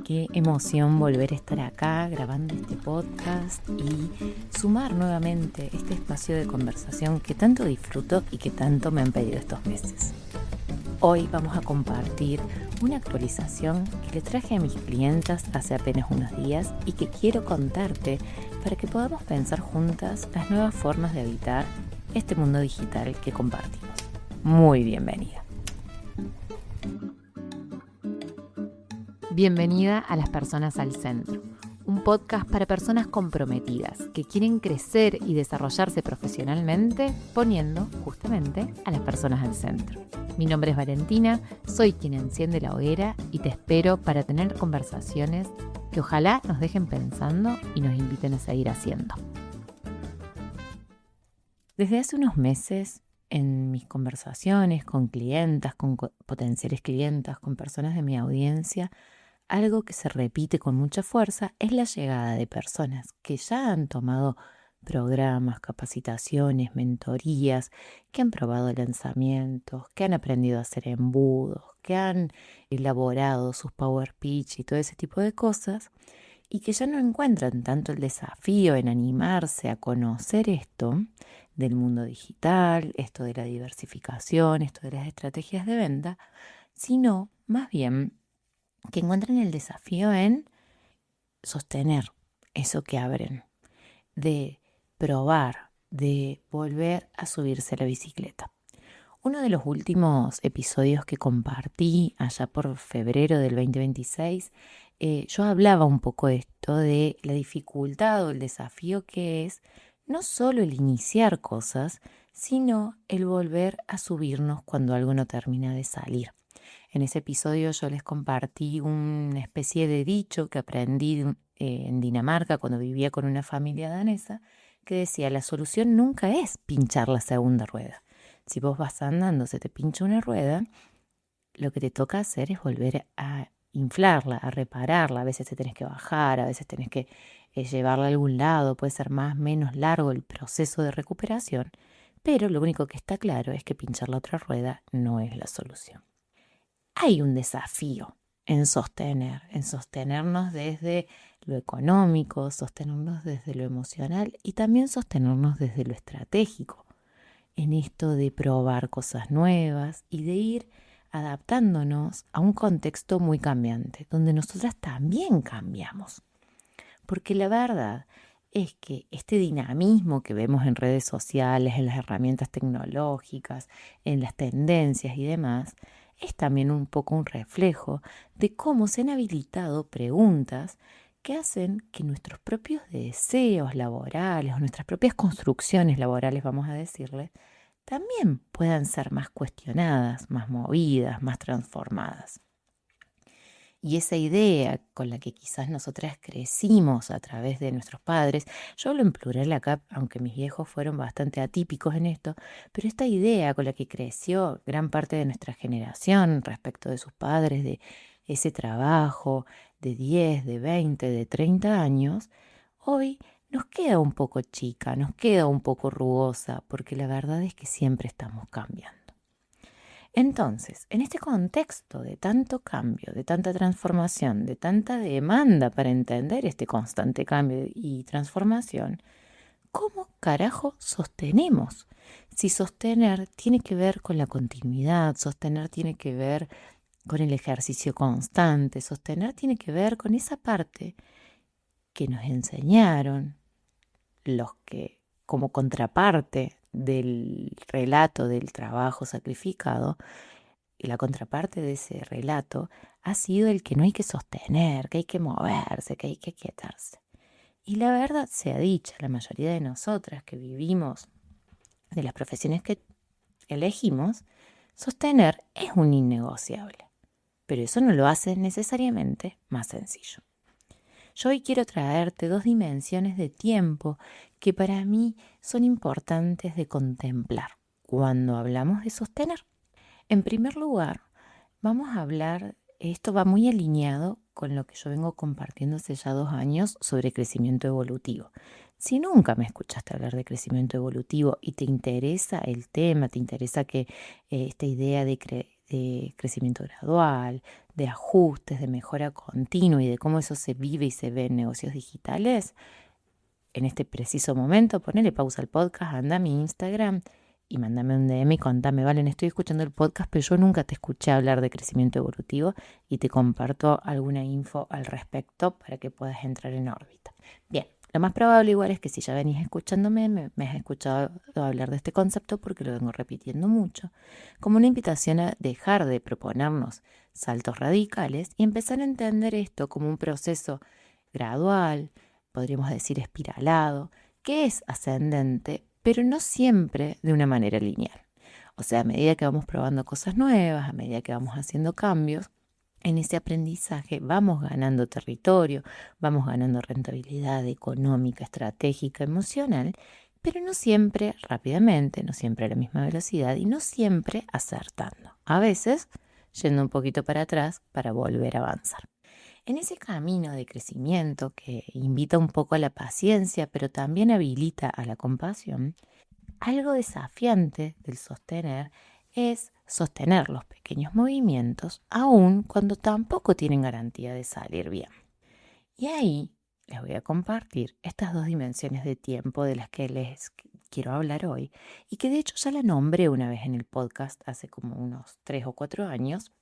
Qué emoción volver a estar acá grabando este podcast y sumar nuevamente este espacio de conversación que tanto disfruto y que tanto me han pedido estos meses. Hoy vamos a compartir una actualización que le traje a mis clientas hace apenas unos días y que quiero contarte para que podamos pensar juntas las nuevas formas de habitar este mundo digital que compartimos. Muy bienvenida. Bienvenida a Las Personas al Centro, un podcast para personas comprometidas que quieren crecer y desarrollarse profesionalmente poniendo justamente a las personas al centro. Mi nombre es Valentina, soy quien enciende la hoguera y te espero para tener conversaciones que ojalá nos dejen pensando y nos inviten a seguir haciendo. Desde hace unos meses, en mis conversaciones con clientas, con potenciales clientas, con personas de mi audiencia, algo que se repite con mucha fuerza es la llegada de personas que ya han tomado programas, capacitaciones, mentorías, que han probado lanzamientos, que han aprendido a hacer embudos, que han elaborado sus power pitch y todo ese tipo de cosas, y que ya no encuentran tanto el desafío en animarse a conocer esto del mundo digital, esto de la diversificación, esto de las estrategias de venta, sino más bien que encuentren el desafío en sostener eso que abren, de probar, de volver a subirse a la bicicleta. Uno de los últimos episodios que compartí allá por febrero del 2026, yo hablaba un poco de esto, de la dificultad o el desafío que es no solo el iniciar cosas, sino el volver a subirnos cuando algo no termina de salir. En ese episodio yo les compartí una especie de dicho que aprendí en Dinamarca cuando vivía con una familia danesa, que decía: la solución nunca es pinchar la segunda rueda. Si vos vas andando, se te pincha una rueda, lo que te toca hacer es volver a inflarla, a repararla. A veces te tenés que bajar, a veces tenés que llevarla a algún lado, puede ser más o menos largo el proceso de recuperación, pero lo único que está claro es que pinchar la otra rueda no es la solución. Hay un desafío en sostenernos desde lo económico, sostenernos desde lo emocional y también sostenernos desde lo estratégico, en esto de probar cosas nuevas y de ir adaptándonos a un contexto muy cambiante, donde nosotras también cambiamos. Porque la verdad es que este dinamismo que vemos en redes sociales, en las herramientas tecnológicas, en las tendencias y demás, es también un poco un reflejo de cómo se han habilitado preguntas que hacen que nuestros propios deseos laborales o nuestras propias construcciones laborales, vamos a decirle, también puedan ser más cuestionadas, más movidas, más transformadas. Y esa idea con la que quizás nosotras crecimos a través de nuestros padres, yo hablo en plural acá, aunque mis viejos fueron bastante atípicos en esto, pero esta idea con la que creció gran parte de nuestra generación respecto de sus padres, de ese trabajo de 10, de 20, de 30 años, hoy nos queda un poco chica, nos queda un poco rugosa, porque la verdad es que siempre estamos cambiando. Entonces, en este contexto de tanto cambio, de tanta transformación, de tanta demanda para entender este constante cambio y transformación, ¿cómo carajo sostenemos? Si sostener tiene que ver con la continuidad, sostener tiene que ver con el ejercicio constante, sostener tiene que ver con esa parte que nos enseñaron los que, como contraparte del relato del trabajo sacrificado, y la contraparte de ese relato ha sido el que no hay que sostener, que hay que moverse, que hay que quietarse. Y la verdad sea dicha, la mayoría de nosotras que vivimos de las profesiones que elegimos, sostener es un innegociable, pero eso no lo hace necesariamente más sencillo. Yo hoy quiero traerte dos dimensiones de tiempo que para mí son importantes de contemplar cuando hablamos de sostener. En primer lugar, vamos a hablar, esto va muy alineado con lo que yo vengo compartiendo hace ya 2 años sobre crecimiento evolutivo. Si nunca me escuchaste hablar de crecimiento evolutivo y te interesa el tema, te interesa que esta idea de de crecimiento gradual, de ajustes, de mejora continua y de cómo eso se vive y se ve en negocios digitales, en este preciso momento, ponele pausa al podcast, anda a mi Instagram y mándame un DM y contame, Valen, estoy escuchando el podcast, pero yo nunca te escuché hablar de crecimiento evolutivo y te comparto alguna info al respecto para que puedas entrar en órbita. Bien, lo más probable igual es que si ya venís escuchándome, me has escuchado hablar de este concepto porque lo vengo repitiendo mucho, como una invitación a dejar de proponernos saltos radicales y empezar a entender esto como un proceso gradual, podríamos decir espiralado, que es ascendente, pero no siempre de una manera lineal. O sea, a medida que vamos probando cosas nuevas, a medida que vamos haciendo cambios, en ese aprendizaje vamos ganando territorio, vamos ganando rentabilidad económica, estratégica, emocional, pero no siempre rápidamente, no siempre a la misma velocidad y no siempre acertando. A veces yendo un poquito para atrás para volver a avanzar. En ese camino de crecimiento que invita un poco a la paciencia, pero también habilita a la compasión, algo desafiante del sostener es sostener los pequeños movimientos, aun cuando tampoco tienen garantía de salir bien. Y ahí les voy a compartir estas dos dimensiones de tiempo de las que les quiero hablar hoy y que de hecho ya la nombré una vez en el podcast hace como unos 3 o 4 años,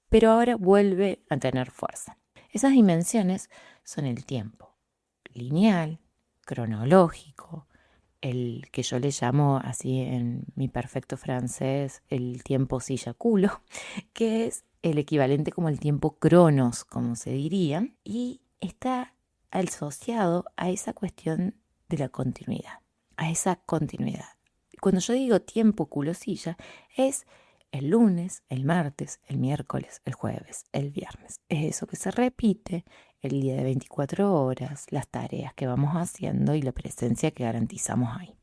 pero ahora vuelve a tener fuerza. Esas dimensiones son el tiempo lineal, cronológico, el que yo le llamo así en mi perfecto francés el tiempo silla-culo, que es el equivalente como el tiempo cronos, como se diría, y está asociado a esa cuestión de la continuidad, a esa continuidad. Cuando yo digo tiempo culo-silla, es el lunes, el martes, el miércoles, el jueves, el viernes. Es eso que se repite el día de 24 horas, las tareas que vamos haciendo y la presencia que garantizamos ahí.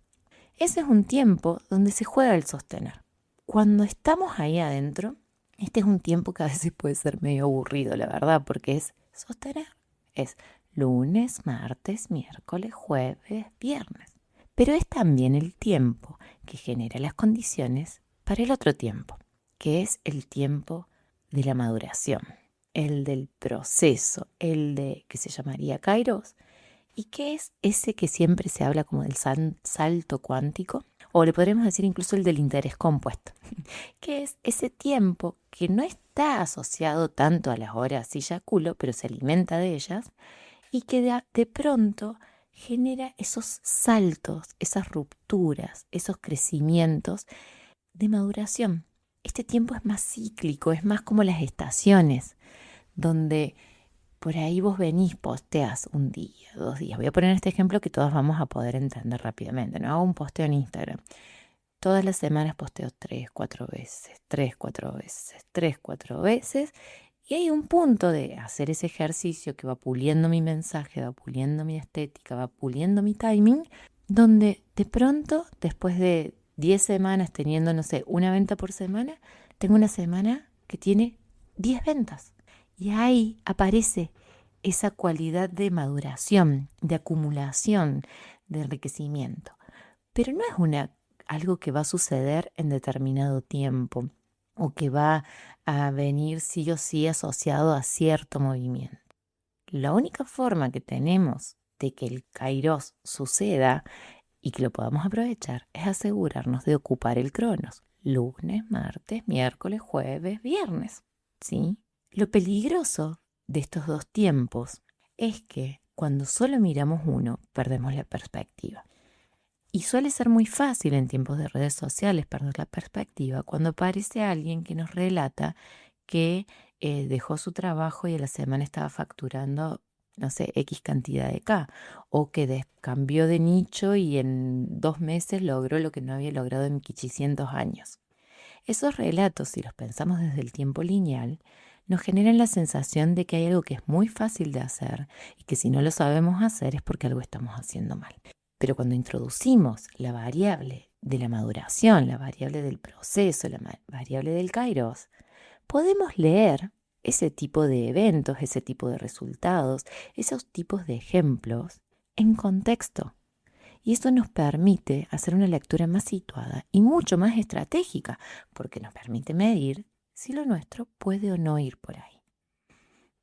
Ese es un tiempo donde se juega el sostener. Cuando estamos ahí adentro, este es un tiempo que a veces puede ser medio aburrido, la verdad, porque es sostener. Es lunes, martes, miércoles, jueves, viernes. Pero es también el tiempo que genera las condiciones para el otro tiempo, que es el tiempo de la maduración, el del proceso, el de que se llamaría Kairos, y que es ese que siempre se habla como del salto cuántico, o le podríamos decir incluso el del interés compuesto, que es ese tiempo que no está asociado tanto a las horas silla-culo, pero se alimenta de ellas, y que de pronto genera esos saltos, esas rupturas, esos crecimientos de maduración. Este tiempo es más cíclico, es más como las estaciones, donde por ahí vos venís, posteás un día, 2 días. Voy a poner este ejemplo que todos vamos a poder entender rápidamente, ¿no? Hago un posteo en Instagram. Todas las semanas posteo 3, 4 veces, 3, 4 veces, 3, 4 veces. Y hay un punto de hacer ese ejercicio que va puliendo mi mensaje, va puliendo mi estética, va puliendo mi timing, donde de pronto, después de 10 semanas teniendo, no sé, una venta por semana, tengo una semana que tiene 10 ventas. Y ahí aparece esa cualidad de maduración, de acumulación, de enriquecimiento. Pero no es algo que va a suceder en determinado tiempo o que va a venir sí o sí asociado a cierto movimiento. La única forma que tenemos de que el Kairos suceda y que lo podamos aprovechar es asegurarnos de ocupar el Cronos. Lunes, martes, miércoles, jueves, viernes. ¿Sí? Lo peligroso de estos dos tiempos es que cuando solo miramos uno, perdemos la perspectiva. Y suele ser muy fácil en tiempos de redes sociales perder la perspectiva cuando aparece alguien que nos relata que dejó su trabajo y a la semana estaba facturando, no sé, X cantidad de K, o que cambió de nicho y en 2 meses logró lo que no había logrado en 500 años. Esos relatos, si los pensamos desde el tiempo lineal, nos generan la sensación de que hay algo que es muy fácil de hacer y que si no lo sabemos hacer es porque algo estamos haciendo mal. Pero cuando introducimos la variable de la maduración, la variable del proceso, la variable del Kairos, podemos leer ese tipo de eventos, ese tipo de resultados, esos tipos de ejemplos en contexto. Y eso nos permite hacer una lectura más situada y mucho más estratégica, porque nos permite medir si lo nuestro puede o no ir por ahí.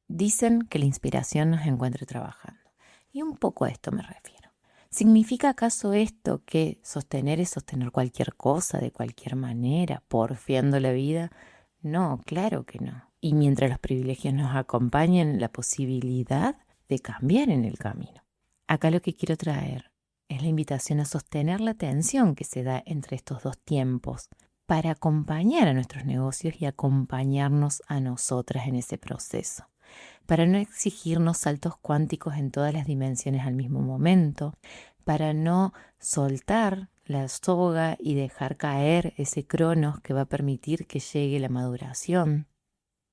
Dicen que la inspiración nos encuentra trabajando, y un poco a esto me refiero. ¿Significa acaso esto que sostener es sostener cualquier cosa de cualquier manera, porfiando la vida? No, claro que no. Y mientras los privilegios nos acompañen, la posibilidad de cambiar en el camino. Acá lo que quiero traer es la invitación a sostener la tensión que se da entre estos dos tiempos para acompañar a nuestros negocios y acompañarnos a nosotras en ese proceso. Para no exigirnos saltos cuánticos en todas las dimensiones al mismo momento, para no soltar la soga y dejar caer ese cronos que va a permitir que llegue la maduración,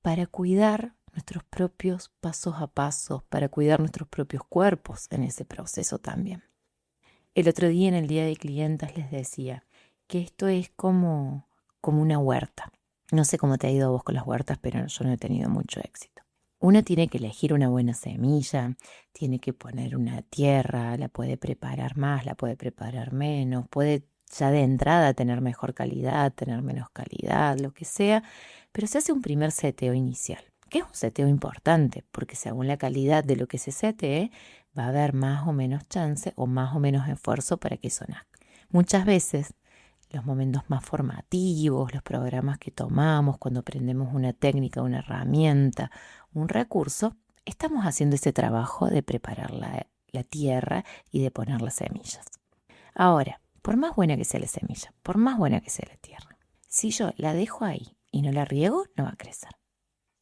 para cuidar nuestros propios pasos a pasos, para cuidar nuestros propios cuerpos en ese proceso también. El otro día en el Día de Clientas les decía que esto es como una huerta. No sé cómo te ha ido a vos con las huertas, pero yo no he tenido mucho éxito. Uno tiene que elegir una buena semilla, tiene que poner una tierra, la puede preparar más, la puede preparar menos, puede ya de entrada tener mejor calidad, tener menos calidad, lo que sea, pero se hace un primer seteo inicial, que es un seteo importante, porque según la calidad de lo que se setee, va a haber más o menos chance o más o menos esfuerzo para que eso nazca. Muchas veces los momentos más formativos, los programas que tomamos cuando aprendemos una técnica, una herramienta, un recurso, estamos haciendo ese trabajo de preparar la tierra y de poner las semillas. Ahora, por más buena que sea la semilla, por más buena que sea la tierra, si yo la dejo ahí y no la riego, no va a crecer.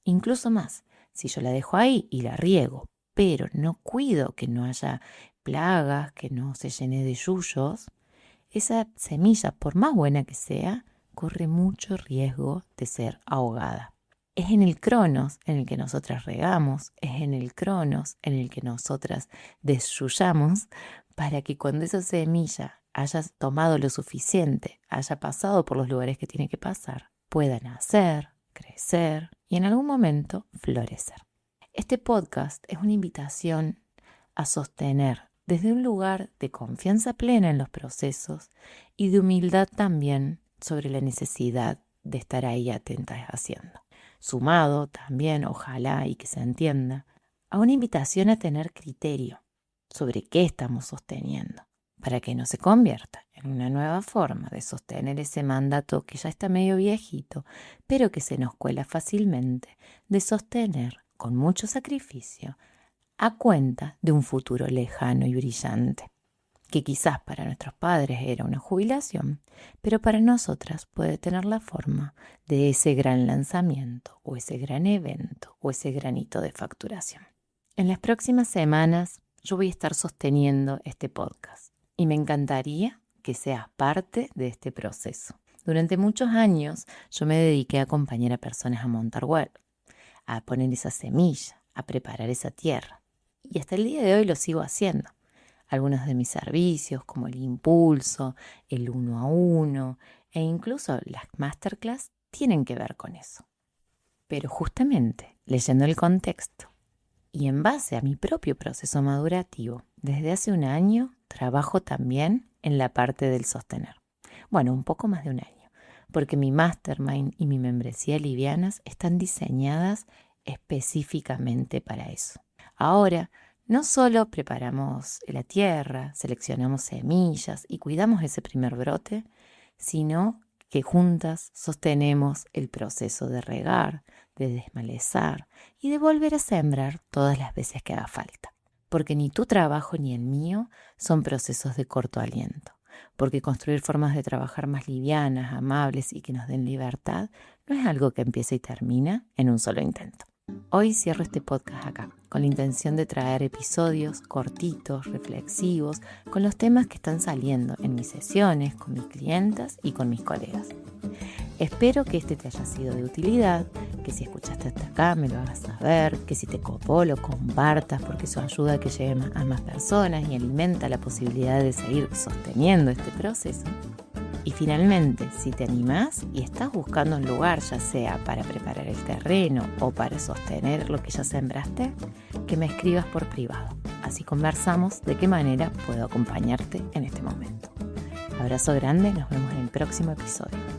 Incluso más, si yo la dejo ahí y la riego, pero no cuido que no haya plagas, que no se llene de yuyos, esa semilla, por más buena que sea, corre mucho riesgo de ser ahogada. Es en el cronos en el que nosotras regamos, es en el cronos en el que nosotras desyuyamos para que cuando esa semilla haya tomado lo suficiente, haya pasado por los lugares que tiene que pasar, pueda nacer, crecer y en algún momento florecer. Este podcast es una invitación a sostener desde un lugar de confianza plena en los procesos y de humildad también sobre la necesidad de estar ahí atentas haciendo. Sumado también, ojalá y que se entienda, a una invitación a tener criterio sobre qué estamos sosteniendo, para que no se convierta en una nueva forma de sostener ese mandato que ya está medio viejito, pero que se nos cuela fácilmente, de sostener con mucho sacrificio a cuenta de un futuro lejano y brillante, que quizás para nuestros padres era una jubilación, pero para nosotras puede tener la forma de ese gran lanzamiento o ese gran evento o ese granito de facturación. En las próximas semanas yo voy a estar sosteniendo este podcast y me encantaría que seas parte de este proceso. Durante muchos años yo me dediqué a acompañar a personas a montar web, a poner esa semilla, a preparar esa tierra. Y hasta el día de hoy lo sigo haciendo. Algunos de mis servicios, como el impulso, el 1 a 1 e incluso las masterclass, tienen que ver con eso. Pero justamente, leyendo el contexto y en base a mi propio proceso madurativo, desde hace un año trabajo también en la parte del sostener. Bueno, un poco más de un año, porque mi mastermind y mi membresía livianas están diseñadas específicamente para eso. Ahora, no solo preparamos la tierra, seleccionamos semillas y cuidamos ese primer brote, sino que juntas sostenemos el proceso de regar, de desmalezar y de volver a sembrar todas las veces que haga falta. Porque ni tu trabajo ni el mío son procesos de corto aliento. Porque construir formas de trabajar más livianas, amables y que nos den libertad no es algo que empieza y termina en un solo intento. Hoy cierro este podcast acá, con la intención de traer episodios cortitos, reflexivos, con los temas que están saliendo en mis sesiones, con mis clientas y con mis colegas. Espero que este te haya sido de utilidad, que si escuchaste hasta acá me lo hagas saber, que si te copó lo compartas porque eso ayuda a que llegue a más personas y alimenta la posibilidad de seguir sosteniendo este proceso. Y finalmente, si te animás y estás buscando un lugar, ya sea para preparar el terreno o para sostener lo que ya sembraste, que me escribas por privado. Así conversamos de qué manera puedo acompañarte en este momento. Abrazo grande, nos vemos en el próximo episodio.